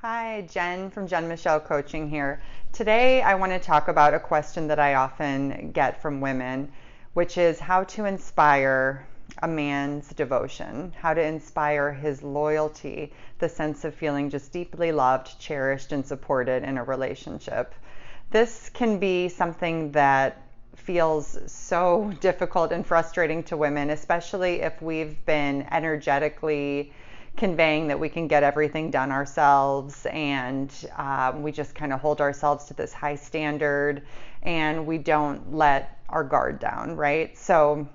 Hi, Jen from Jen Michelle Coaching here. Today I want to talk about a question that I often get from women, which is how to inspire a man's devotion, how to inspire his loyalty, the sense of feeling just deeply loved, cherished, and supported in a relationship. This can be something that feels so difficult and frustrating to women, especially if we've been energetically conveying that we can get everything done ourselves, and we just kind of hold ourselves to this high standard and we don't let our guard down, right? So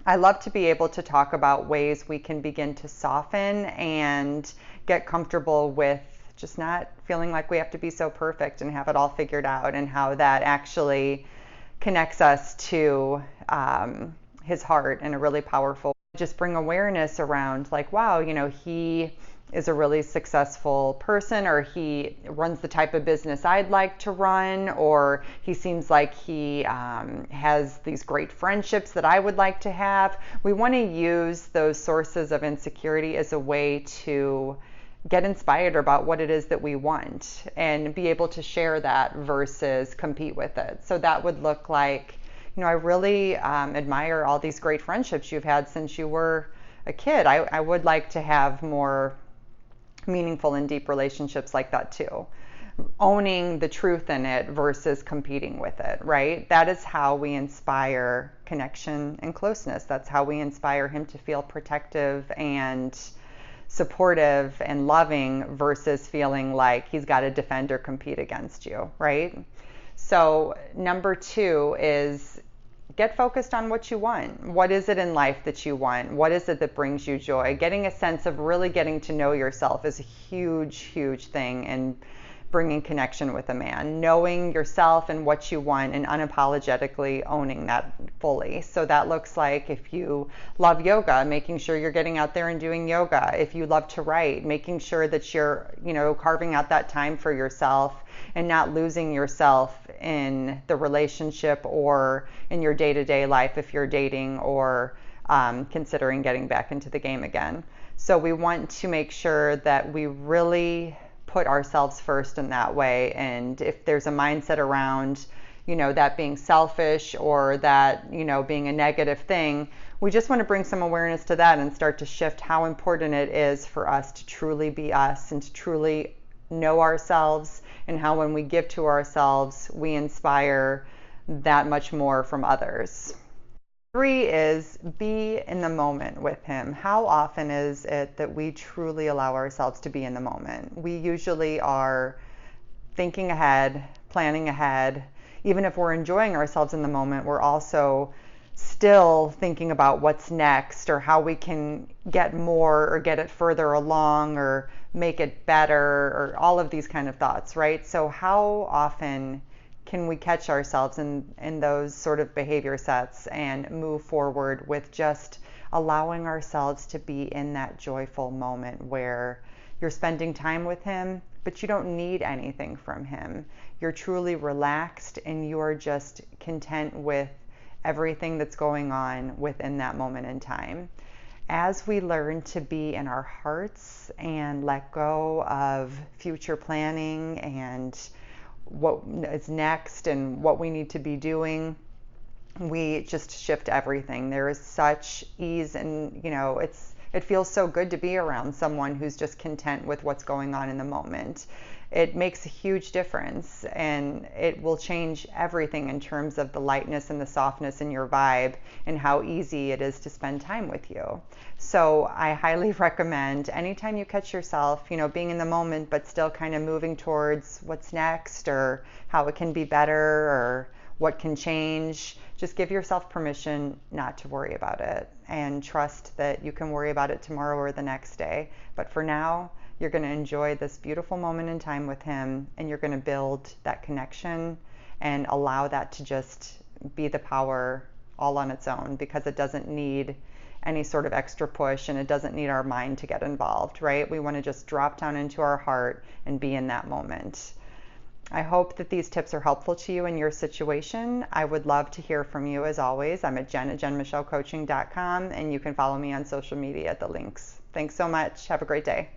I love to be able to talk about ways we can begin to soften and get comfortable with just not feeling like we have to be so perfect and have it all figured out, and how that actually connects us to his heart in a really powerful way. Just bring awareness around, like, wow, he is a really successful person, or he runs the type of business I'd like to run, or he seems like he has these great friendships that I would like to have. We want to use those sources of insecurity as a way to get inspired about what it is that we want and be able to share that versus compete with it. So that would look like, I really admire all these great friendships you've had since you were a kid. I would like to have more meaningful and deep relationships like that too. Owning the truth in it versus competing with it, right? That is how we inspire connection and closeness. That's how we inspire him to feel protective and supportive and loving versus feeling like he's got to defend or compete against you, right? So number 2 is get focused on what you want. What is it in life that you want? What is it that brings you joy? Getting a sense of really getting to know yourself is a huge, huge thing in bringing connection with a man. Knowing yourself and what you want and unapologetically owning that fully. So that looks like, if you love yoga, making sure you're getting out there and doing yoga. If you love to write, making sure that you're, carving out that time for yourself and not losing yourself in the relationship or in your day-to-day life if you're dating or considering getting back into the game again. So we want to make sure that we really put ourselves first in that way. And if there's a mindset around, that being selfish or that, being a negative thing, we just want to bring some awareness to that and start to shift how important it is for us to truly be us and to truly know ourselves, and how when we give to ourselves, we inspire that much more from others. 3 is be in the moment with him. How often is it that we truly allow ourselves to be in the moment? We usually are thinking ahead, planning ahead. Even if we're enjoying ourselves in the moment, we're also still thinking about what's next, or how we can get more or get it further along or make it better, or all of these kind of thoughts, right? So how often can we catch ourselves in those sort of behavior sets and move forward with just allowing ourselves to be in that joyful moment where you're spending time with him, but you don't need anything from him. You're truly relaxed and you're just content with everything that's going on within that moment in time. As we learn to be in our hearts and let go of future planning and what is next and what we need to be doing, we just shift everything. There is such ease, and it feels so good to be around someone who's just content with what's going on in the moment. It makes a huge difference, and it will change everything in terms of the lightness and the softness in your vibe and how easy it is to spend time with you. So I highly recommend, anytime you catch yourself, being in the moment but still kind of moving towards what's next or how it can be better or what can change, just give yourself permission not to worry about it and trust that you can worry about it tomorrow or the next day. But for now, you're going to enjoy this beautiful moment in time with him, and you're going to build that connection and allow that to just be the power all on its own, because it doesn't need any sort of extra push and it doesn't need our mind to get involved, right? We want to just drop down into our heart and be in that moment. I hope that these tips are helpful to you in your situation. I would love to hear from you as always. I'm at jenmichellecoaching.com, and you can follow me on social media at the links. Thanks so much. Have a great day.